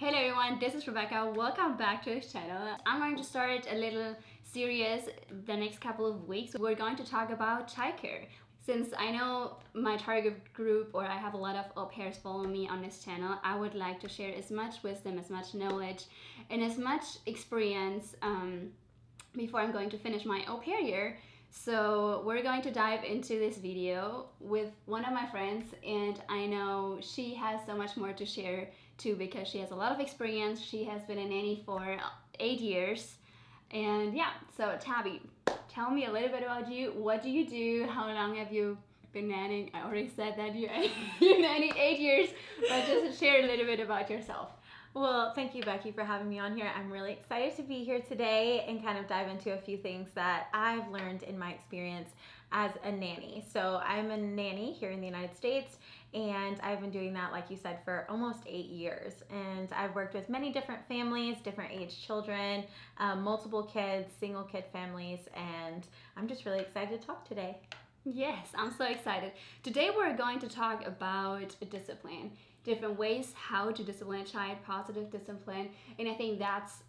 Hello everyone, this is Rebekka. Welcome back to this channel. I'm going to start a little series the next couple of weeks. We're going to talk about childcare. Since I know my target group, or I have a lot of au pairs following me on this channel, I would like to share as much wisdom, as much knowledge, and as much experience before I'm going to finish my au pair year. So we're going to dive into this video with one of my friends, and I know she has so much more to share too because she has a lot of experience. She has been a nanny for 8 years. And yeah, so Tabi, tell me a little bit about you. What do you do? How long have you been nannying? I already said that you nannied 8 years, but just share a little bit about yourself. Well, thank you, Becky, for having me on here. I'm really excited to be here today and kind of dive into a few things that I've learned in my experience as a nanny. So I'm a nanny here in the United States, and I've been doing that, like you said, for almost 8 years. And I've worked with many different families, different age children, multiple kids, single kid families, and I'm just really excited to talk today. Yes, I'm so excited. Today we're going to talk about discipline, different ways how to discipline a child, positive discipline, and I think that's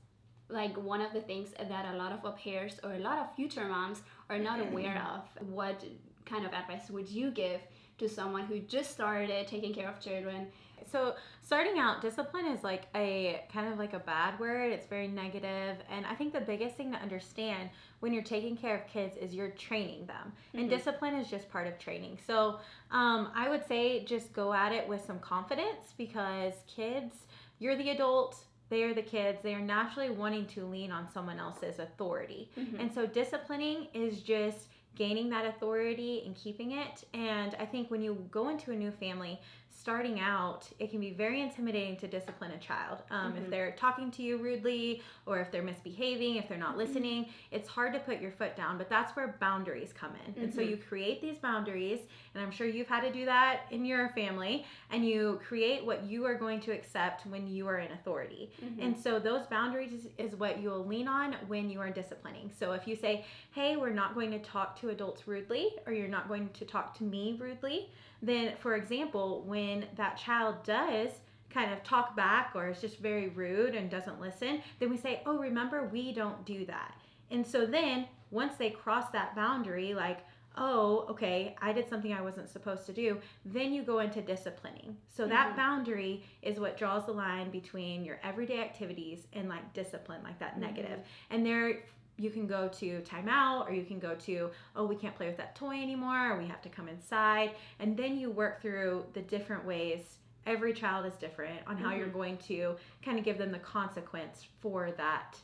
like one of the things that a lot of au pairs or a lot of future moms are not aware of. What kind of advice would you give to someone who just started taking care of children? So starting out, discipline is like a kind of like a bad word. It's very negative, and I think the biggest thing to understand when you're taking care of kids is you're training them, and discipline is just part of training. So I would say just go at it with some confidence, because kids, you're the adult, they are the kids. They are naturally wanting to lean on someone else's authority, and so disciplining is just gaining that authority and keeping it. And I think when you go into a new family, starting out, it can be very intimidating to discipline a child. If they're talking to you rudely, or if they're misbehaving, if they're not listening, it's hard to put your foot down, but that's where boundaries come in. And so you create these boundaries, and I'm sure you've had to do that in your family, and you create what you are going to accept when you are in authority. And so those boundaries is what you'll lean on when you are disciplining. So if you say, hey, we're not going to talk to adults rudely, or you're not going to talk to me rudely, then for example, when that child does kind of talk back or is just very rude and doesn't listen, then we say, oh, remember, we don't do that. And so then once they cross that boundary, like, oh, okay, I did something I wasn't supposed to do, then you go into disciplining. So that boundary is what draws the line between your everyday activities and like discipline, like that negative. And there you can go to timeout, or you can go to, oh, we can't play with that toy anymore, or we have to come inside. And then you work through the different ways. Every child is different on how you're going to kind of give them the consequence for that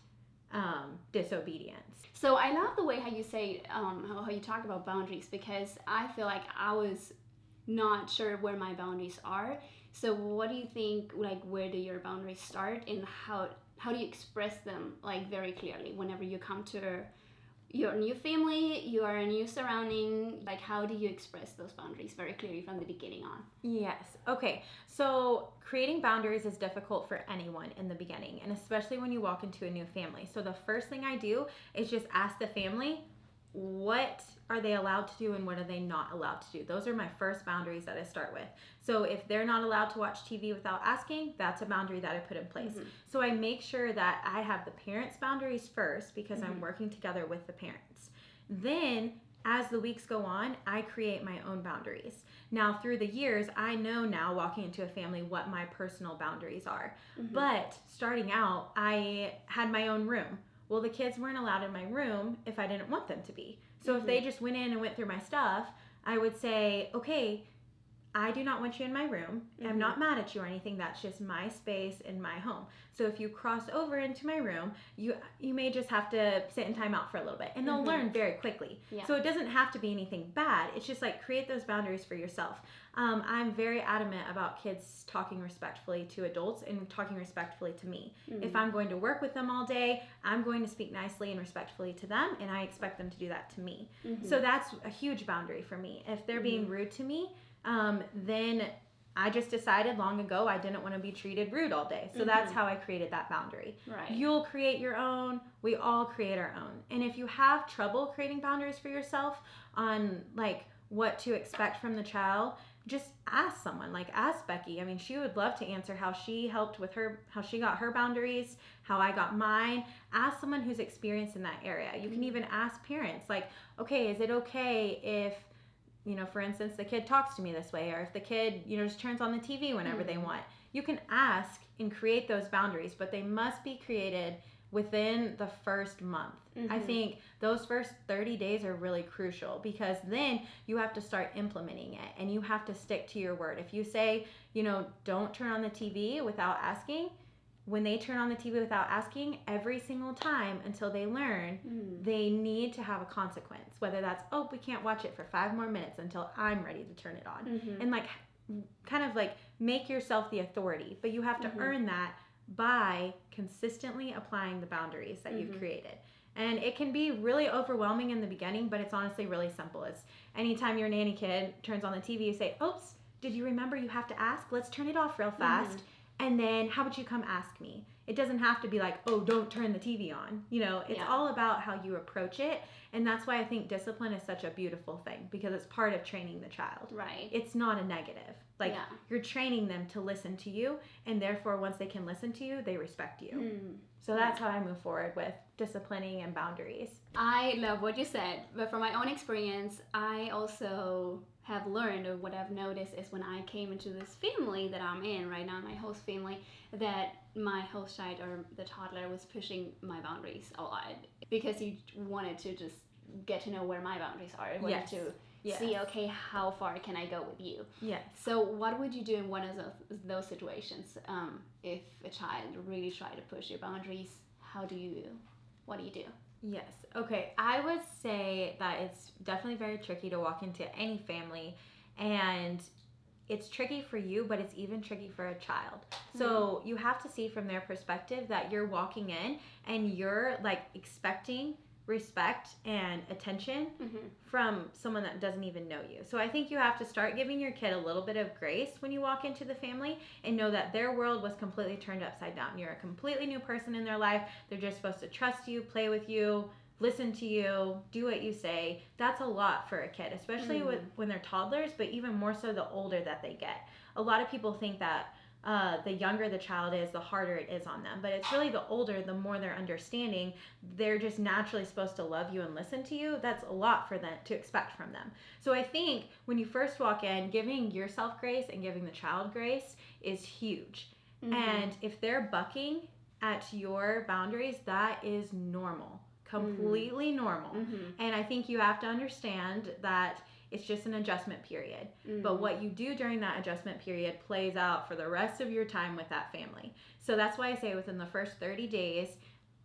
disobedience. So I love the way how you say, how you talk about boundaries, because I feel like I was not sure where my boundaries are. So what do you think, like, where do your boundaries start, and how do you express them, like, very clearly whenever you come to your new family, your new surrounding? Like, how do you express those boundaries very clearly from the beginning on? Yes. Okay. So creating boundaries is difficult for anyone in the beginning, and especially when you walk into a new family. So the first thing I do is just ask the family, what are they allowed to do and what are they not allowed to do? Those are my first boundaries that I start with. So if they're not allowed to watch TV without asking, that's a boundary that I put in place. So I make sure that I have the parents' boundaries first, because I'm working together with the parents. Then as the weeks go on, I create my own boundaries. Now through the years, I know now, walking into a family, what my personal boundaries are. But starting out, I had my own room. Well, the kids weren't allowed in my room if I didn't want them to be. So if they just went in and went through my stuff, I would say, okay, I do not want you in my room. I'm not mad at you or anything. That's just my space in my home. So if you cross over into my room, you may just have to sit in timeout for a little bit, and they'll learn very quickly. So it doesn't have to be anything bad. It's just like, create those boundaries for yourself. I'm very adamant about kids talking respectfully to adults and talking respectfully to me. If I'm going to work with them all day, I'm going to speak nicely and respectfully to them, and I expect them to do that to me. So that's a huge boundary for me. If they're being rude to me, then I just decided long ago I didn't want to be treated rude all day. So that's how I created that boundary. Right. You'll create your own. We all create our own. And if you have trouble creating boundaries for yourself on like what to expect from the child, just ask someone, like ask Becky. I mean, she would love to answer how she helped with her, how she got her boundaries, how I got mine. Ask someone who's experienced in that area. You can even ask parents, like, okay, is it okay if, you know, for instance, the kid talks to me this way, or if the kid, you know, just turns on the TV whenever they want. You can ask and create those boundaries, but they must be created within the first month. I think those first 30 days are really crucial, because then you have to start implementing it and you have to stick to your word. If you say, you know, don't turn on the TV without asking, when they turn on the TV without asking, every single time until they learn, they need to have a consequence. Whether that's, oh, we can't watch it for 5 more minutes until I'm ready to turn it on. And like, kind of like make yourself the authority, but you have to earn that by consistently applying the boundaries that you've created. And it can be really overwhelming in the beginning, but it's honestly really simple. It's anytime your nanny kid turns on the TV, you say, oops, did you remember you have to ask? Let's turn it off real fast. And then how about you come ask me? It doesn't have to be like, oh, don't turn the TV on. You know, it's all about how you approach it. And that's why I think discipline is such a beautiful thing, because it's part of training the child. Right. It's not a negative. Like, you're training them to listen to you, and therefore once they can listen to you, they respect you. So that's how I move forward with disciplining and boundaries. I love what you said, but from my own experience, I also have learned, or what I've noticed is when I came into this family that I'm in right now, my host family, that my host child, or the toddler, was pushing my boundaries a lot, because he wanted to just get to know where my boundaries are. He wanted to see, okay, how far can I go with you? Yes. So what would you do in one of those situations? If a child really tried to push your boundaries, what do you do? Yes. Okay. I would say that it's definitely very tricky to walk into any family, and it's tricky for you, but it's even tricky for a child. So you have to see from their perspective that you're walking in and you're like expecting respect and attention from someone that doesn't even know you. So I think you have to start giving your kid a little bit of grace when you walk into the family, and know that their world was completely turned upside down. You're a completely new person in their life. They're just supposed to trust you, play with you, listen to you, do what you say. That's a lot for a kid, especially when they're toddlers, but even more so the older that they get. A lot of people think that the younger the child is, the harder it is on them. But it's really the older, the more they're understanding. They're just naturally supposed to love you and listen to you. That's a lot for them to expect from them. So I think when you first walk in, giving yourself grace and giving the child grace is huge. And if they're bucking at your boundaries, that is normal. Completely normal. And I think you have to understand that it's just an adjustment period. But what you do during that adjustment period plays out for the rest of your time with that family. So that's why I say within the first 30 days,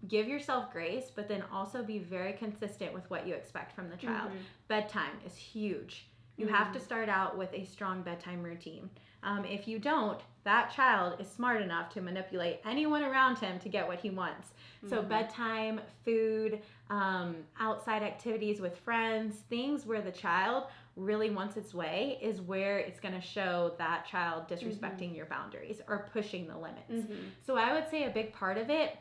give yourself grace, but then also be very consistent with what you expect from the child. Bedtime is huge. You have to start out with a strong bedtime routine. If you don't, that child is smart enough to manipulate anyone around him to get what he wants. So bedtime, food, outside activities with friends, things where the child really wants its way, is where it's going to show that child disrespecting your boundaries or pushing the limits. So I would say a big part of it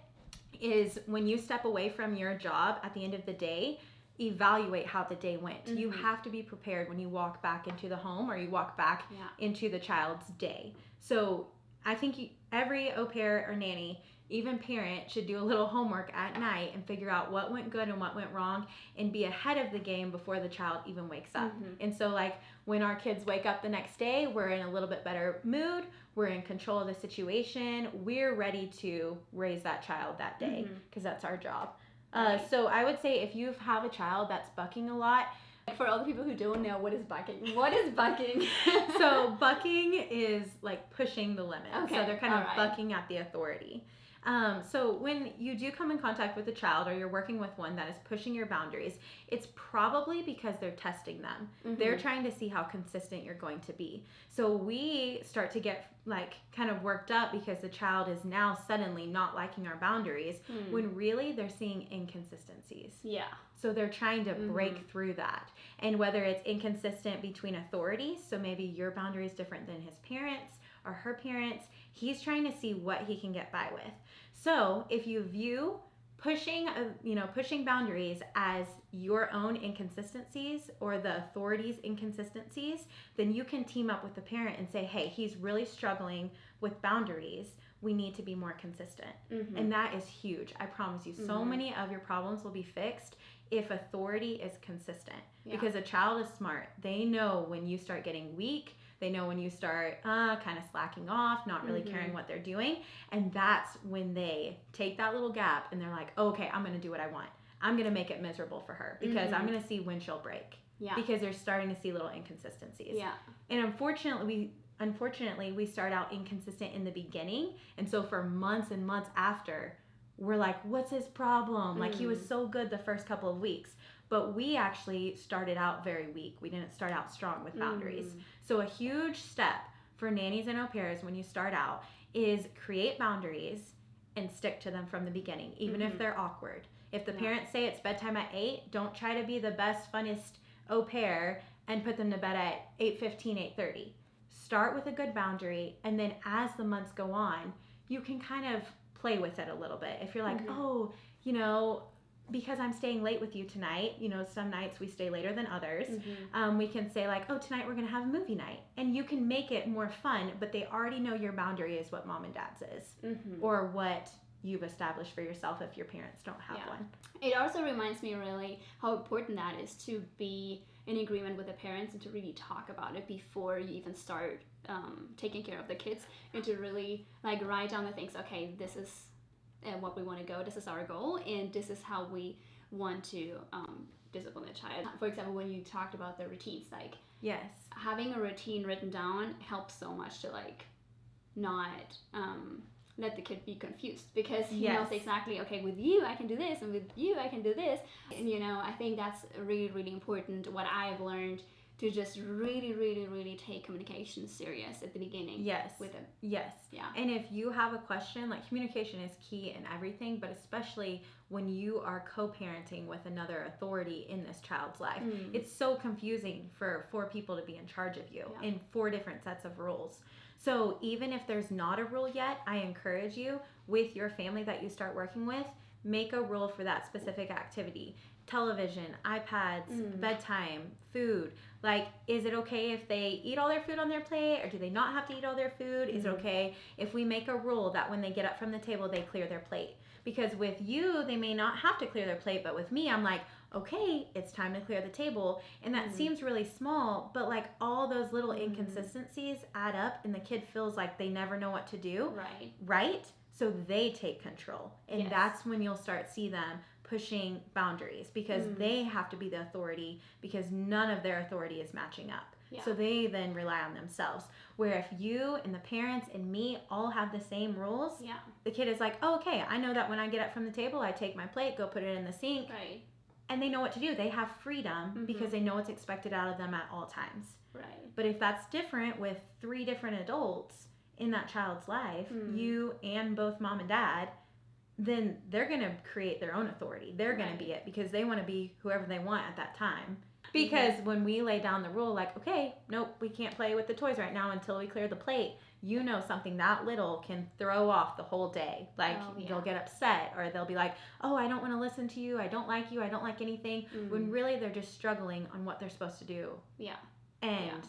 is when you step away from your job at the end of the day, evaluate how the day went. You have to be prepared when you walk back into the home, or you walk back into the child's day. So I think every au pair or nanny, even parent, should do a little homework at night and figure out what went good and what went wrong, and be ahead of the game before the child even wakes up. And so like when our kids wake up the next day, we're in a little bit better mood, we're in control of the situation, we're ready to raise that child that day, because that's our job. So I would say if you have a child that's bucking a lot. For all the people who don't know, what is bucking? What is bucking? So bucking is like pushing the limit. Okay. So they're kind of bucking at the authority. So when you do come in contact with a child, or you're working with one that is pushing your boundaries, it's probably because they're testing them. They're trying to see how consistent you're going to be. So we start to get like kind of worked up because the child is now suddenly not liking our boundaries, when really they're seeing inconsistencies. Yeah. So they're trying to break through that. And whether it's inconsistent between authorities, so maybe your boundary is different than his parents or her parents, he's trying to see what he can get by with. So if you view pushing boundaries as your own inconsistencies or the authority's inconsistencies, then you can team up with the parent and say, hey, he's really struggling with boundaries. We need to be more consistent. And that is huge. I promise you, so many of your problems will be fixed if authority is consistent. Because a child is smart. They know when you start getting weak. They know when you start kind of slacking off, not really caring what they're doing. And that's when they take that little gap and they're like, oh, okay, I'm going to do what I want. I'm going to make it miserable for her because I'm going to see when she'll break. Because they're starting to see little inconsistencies. And unfortunately, we start out inconsistent in the beginning. And so for months and months after, we're like, what's his problem? Like, he was so good the first couple of weeks. But we actually started out very weak. We didn't start out strong with boundaries. So a huge step for nannies and au pairs when you start out is create boundaries and stick to them from the beginning, even if they're awkward. If the parents say it's bedtime at 8, don't try to be the best, funnest au pair and put them to bed at 8:15, 8:30. Start with a good boundary, and then as the months go on, you can kind of play with it a little bit. If you're like, oh, because I'm staying late with you tonight, some nights we stay later than others, we can say like, oh, tonight we're going to have a movie night. And you can make it more fun, but they already know your boundary is what mom and dad's is, or what you've established for yourself if your parents don't have one. It also reminds me really how important that is to be in agreement with the parents and to really talk about it before you even start taking care of the kids, and to really like write down the things, okay, this is what we want to go, this is our goal, and this is how we want to discipline the child. For example, when you talked about the routines, like having a routine written down helps so much to like not let the kid be confused, because he knows exactly, okay, with you I can do this, and with you I can do this. And I think that's really, really important. What I've learned to just really, really, really take communication serious at the beginning. With them. And if you have a question, like, communication is key in everything, but especially when you are co-parenting with another authority in this child's life. It's so confusing for 4 people to be in charge of you in 4 different sets of rules. So even if there's not a rule yet, I encourage you, with your family that you start working with, make a rule for that specific activity. Television, iPads, bedtime, food. Like, is it okay if they eat all their food on their plate, or do they not have to eat all their food? Is it okay if we make a rule that when they get up from the table, they clear their plate? Because with you, they may not have to clear their plate, but with me, I'm like, okay, it's time to clear the table. And that seems really small, but like all those little inconsistencies add up, and the kid feels like they never know what to do. Right? So they take control. And that's when you'll start see them pushing boundaries, because they have to be the authority, because none of their authority is matching up. So they then rely on themselves. Where if you and the parents and me all have the same rules, the kid is like, oh, okay, I know that when I get up from the table, I take my plate, go put it in the sink. And they know what to do. They have freedom because they know what's expected out of them at all times. But if that's different with 3 different adults in that child's life, you and both mom and dad, then they're going to create their own authority. They're going to be it, because they want to be whoever they want at that time. Because when we lay down the rule, like, okay, nope, we can't play with the toys right now until we clear the plate, something that little can throw off the whole day. Like, they'll get upset, or they'll be like, oh, I don't want to listen to you, I don't like you, I don't like anything, when really they're just struggling on what they're supposed to do. And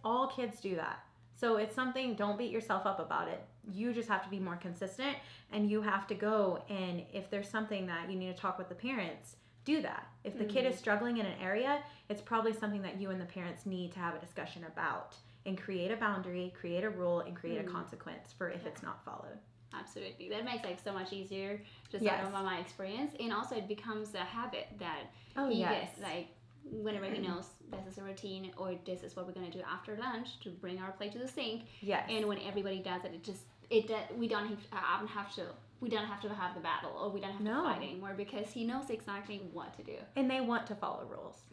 all kids do that. So it's something, don't beat yourself up about it. You just have to be more consistent, and you have to go, and if there's something that you need to talk with the parents, do that. If the kid is struggling in an area, it's probably something that you and the parents need to have a discussion about, and create a boundary, create a rule, and create a consequence for if it's not followed. Absolutely. That makes life so much easier, just out of my experience. And also it becomes a habit that he gets, like, whenever he knows this is a routine, or this is what we're going to do after lunch, to bring our plate to the sink. And when everybody does it, we don't have to have the battle, or we don't have to fight anymore, because he knows exactly what to do. And they want to follow rules.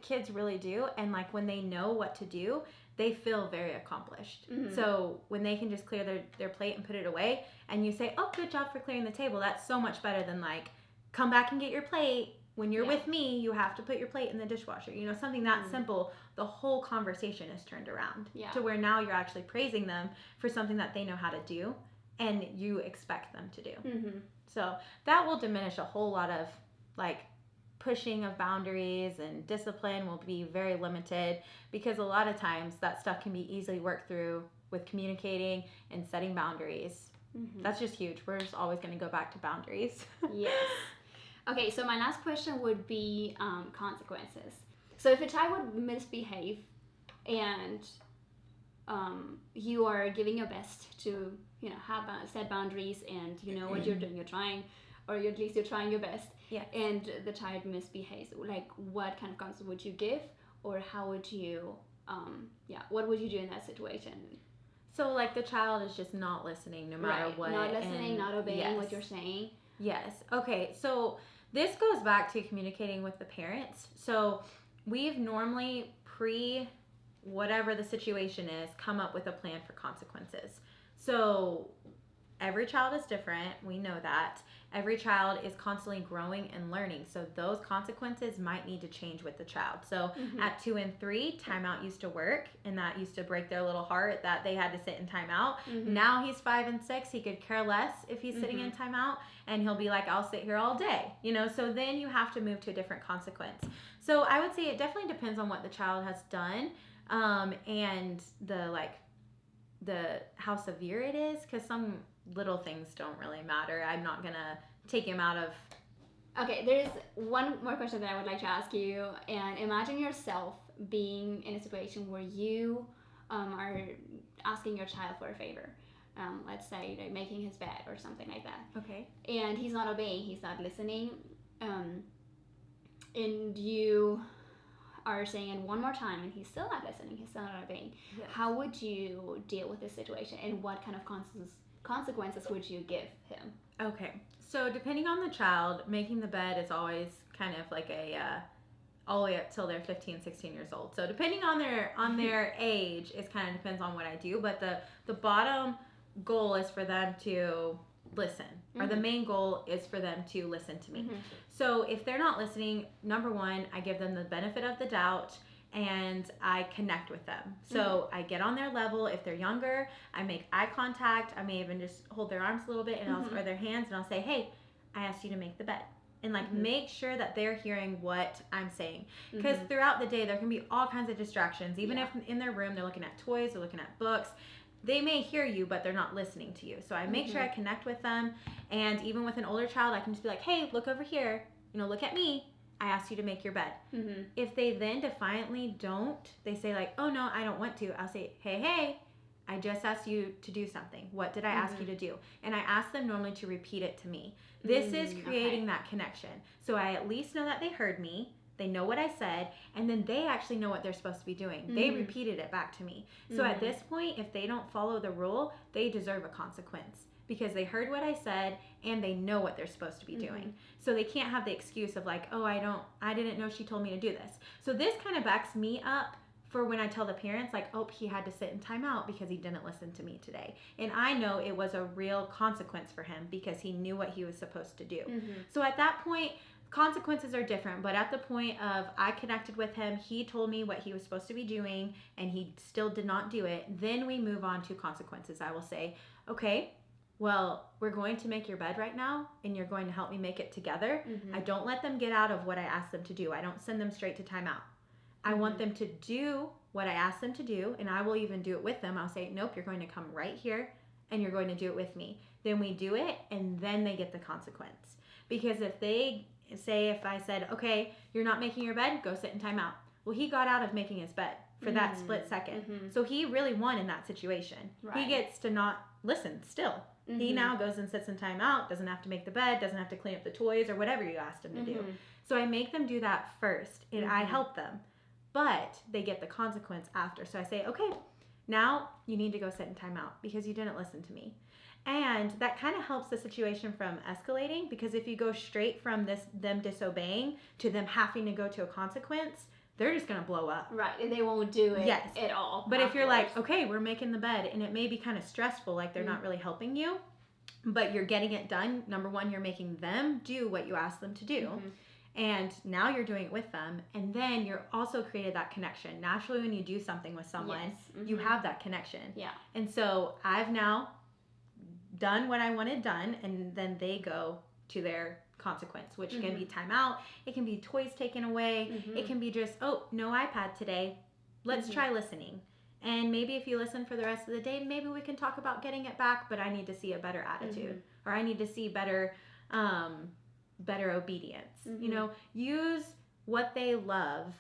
Kids really do. And like, when they know what to do, they feel very accomplished. So when they can just clear their plate and put it away, and you say, oh, good job for clearing the table, that's so much better than like, come back and get your plate. When you're with me, you have to put your plate in the dishwasher. Something that simple, the whole conversation is turned around to where now you're actually praising them for something that they know how to do. and you expect them to do. Mm-hmm. So that will diminish a whole lot of like pushing of boundaries, and discipline will be very limited, because a lot of times that stuff can be easily worked through with communicating and setting boundaries. Mm-hmm. That's just huge. We're just always going to go back to boundaries. Yes. Okay, so my last question would be consequences. So if a child would misbehave and you are giving your best to, you know, have set boundaries, and you know what you're doing, you're trying, or at least you're trying your best, Yeah. and the child misbehaves, like what kind of consequence would you give, or how would you, what would you do in that situation? So like the child is just not listening no matter what. Not listening, and not obeying yes. what you're saying. Yes. Okay. So this goes back to communicating with the parents. So we've normally whatever the situation is, come up with a plan for consequences. So every child is different. We know that. Every child is constantly growing and learning. So those consequences might need to change with the child. So at 2 and 3, timeout used to work, and that used to break their little heart that they had to sit in timeout. Now he's 5 and 6. He could care less if he's sitting in timeout, and he'll be like, I'll sit here all day. You know, so then you have to move to a different consequence. So I would say it definitely depends on what the child has done, and the how severe it is, because some little things don't really matter. I'm not gonna take him out of. Okay, there's one more question that I would like to ask you. And imagine yourself being in a situation where you are asking your child for a favor. Let's say like making his bed or something like that. Okay. And he's not obeying, he's not listening, and you are saying it one more time and he's still not listening, he's still not obeying. Yes. How would you deal with this situation, and what kind of consequences would you give him? Okay. So depending on the child, making the bed is always kind of like all the way up till they're 15, 16 years old. So depending on their age, it kind of depends on what I do. But the bottom goal is for them to listen, or the main goal is for them to listen to me. So if they're not listening, number one, I give them the benefit of the doubt, and I connect with them. So I get on their level. If they're younger, I make eye contact. I may even just hold their arms a little bit, and or their hands, and I'll say, hey, I asked you to make the bed. And like make sure that they're hearing what I'm saying. Because throughout the day, there can be all kinds of distractions. Even if in their room, they're looking at toys, they're looking at books. They may hear you, but they're not listening to you. So I make sure I connect with them. And even with an older child, I can just be like, hey, look over here. You know, look at me. I asked you to make your bed. If they then defiantly don't, they say like, oh no, I don't want to. I'll say, hey, I just asked you to do something. What did I ask you to do? And I ask them normally to repeat it to me. This is creating that connection. So I at least know that they heard me. They know what I said, and then they actually know what they're supposed to be doing. They repeated it back to me. So at this point, if they don't follow the rule, they deserve a consequence, because they heard what I said and they know what they're supposed to be doing. So they can't have the excuse of like, oh, I didn't know she told me to do this. So this kind of backs me up for when I tell the parents like, oh, he had to sit in timeout because he didn't listen to me today. And I know it was a real consequence for him because he knew what he was supposed to do. So at that point, consequences are different, but at the point of I connected with him, he told me what he was supposed to be doing, and he still did not do it, then we move on to consequences. I will say, okay, well, we're going to make your bed right now, and you're going to help me make it together. I don't let them get out of what I asked them to do. I don't send them straight to timeout. I want them to do what I asked them to do, and I will even do it with them. I'll say, nope, you're going to come right here, and you're going to do it with me. Then we do it, and then they get the consequence. Because if I said, okay, you're not making your bed, go sit in timeout. Well, he got out of making his bed for that split second. So he really won in that situation. He gets to not listen still. He now goes and sits in timeout, doesn't have to make the bed, doesn't have to clean up the toys or whatever you asked him to do. So I make them do that first, and I help them. But they get the consequence after. So I say, okay, now you need to go sit in timeout because you didn't listen to me. And that kind of helps the situation from escalating, because if you go straight from them disobeying to them having to go to a consequence, they're just going to blow up. Right, and they won't do it at all. But if you're like, okay, we're making the bed, and it may be kind of stressful, like they're not really helping you, but you're getting it done. Number one, you're making them do what you asked them to do. And now you're doing it with them. And then you're also created that connection. Naturally, when you do something with someone, you have that connection. Yeah. And so I've now done what I wanted done, and then they go to their consequence, which can be timeout, it can be toys taken away, it can be just, oh, no iPad today, let's try listening. And maybe if you listen for the rest of the day, maybe we can talk about getting it back, but I need to see a better attitude, or I need to see better obedience. You know, use what they love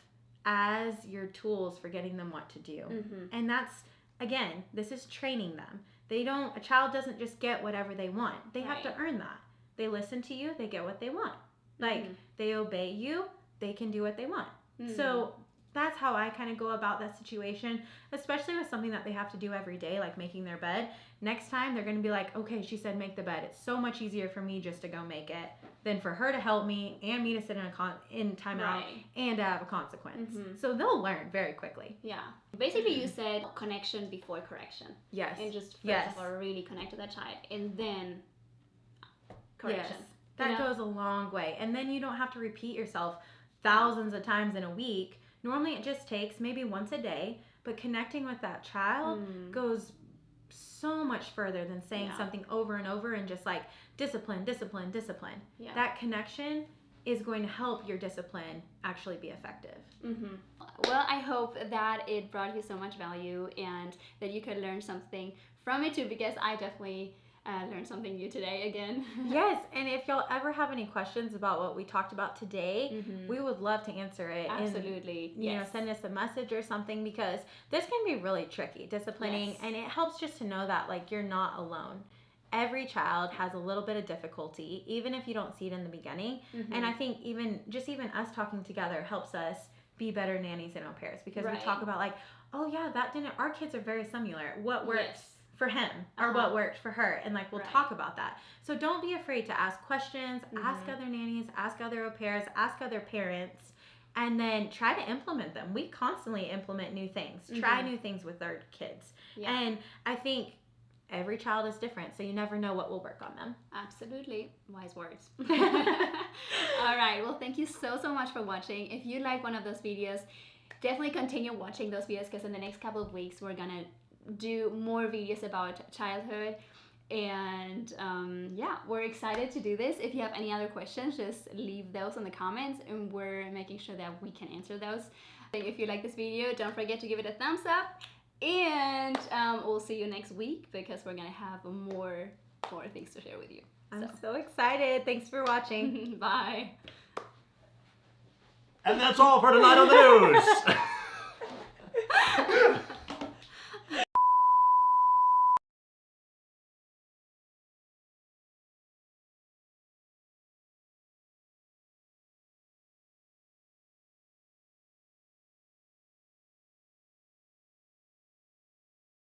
as your tools for getting them what to do. And that's, again, this is training them. A child doesn't just get whatever they want. They have to earn that. They listen to you, they get what they want. Like, they obey you, they can do what they want. So that's how I kind of go about that situation, especially with something that they have to do every day, like making their bed. Next time, they're going to be like, okay, she said make the bed. It's so much easier for me just to go make it than for her to help me and me to sit in timeout and to have a consequence. So they'll learn very quickly. Yeah. Basically, you said connection before correction. Yes. And just first of all, really connect to that child, and then correction. Yes. That goes a long way. And then you don't have to repeat yourself thousands of times in a week. Normally it just takes maybe once a day, but connecting with that child goes so much further than saying something over and over and just like discipline, discipline, discipline. Yeah. That connection is going to help your discipline actually be effective. Well, I hope that it brought you so much value and that you could learn something from it too, because I definitely learned something new today again. Yes, and if y'all ever have any questions about what we talked about today, we would love to answer it. Absolutely. And, you know, send us a message or something, because this can be really tricky, disciplining, and it helps just to know that, like, you're not alone. Every child has a little bit of difficulty, even if you don't see it in the beginning. And I think even us talking together helps us be better nannies and au pairs, because we talk about like, oh yeah, our kids are very similar. What works for him or what worked for her, and like we'll talk about that. So don't be afraid to ask questions, ask other nannies, ask other au pairs, ask other parents, and then try to implement them. We constantly implement new things, try new things with our kids. And I think every child is different, so you never know what will work on them. Absolutely. Wise words. All right, well, thank you so much for watching. If you like one of those videos, definitely continue watching those videos, because in the next couple of weeks we're gonna do more videos about childhood, and we're excited to do this. If you have any other questions, just leave those in the comments, and we're making sure that we can answer those. If you like this video, don't forget to give it a thumbs up, and we'll see you next week, because we're gonna have more things to share with you. I'm so excited. Thanks for watching. Bye. And that's all for tonight on the news.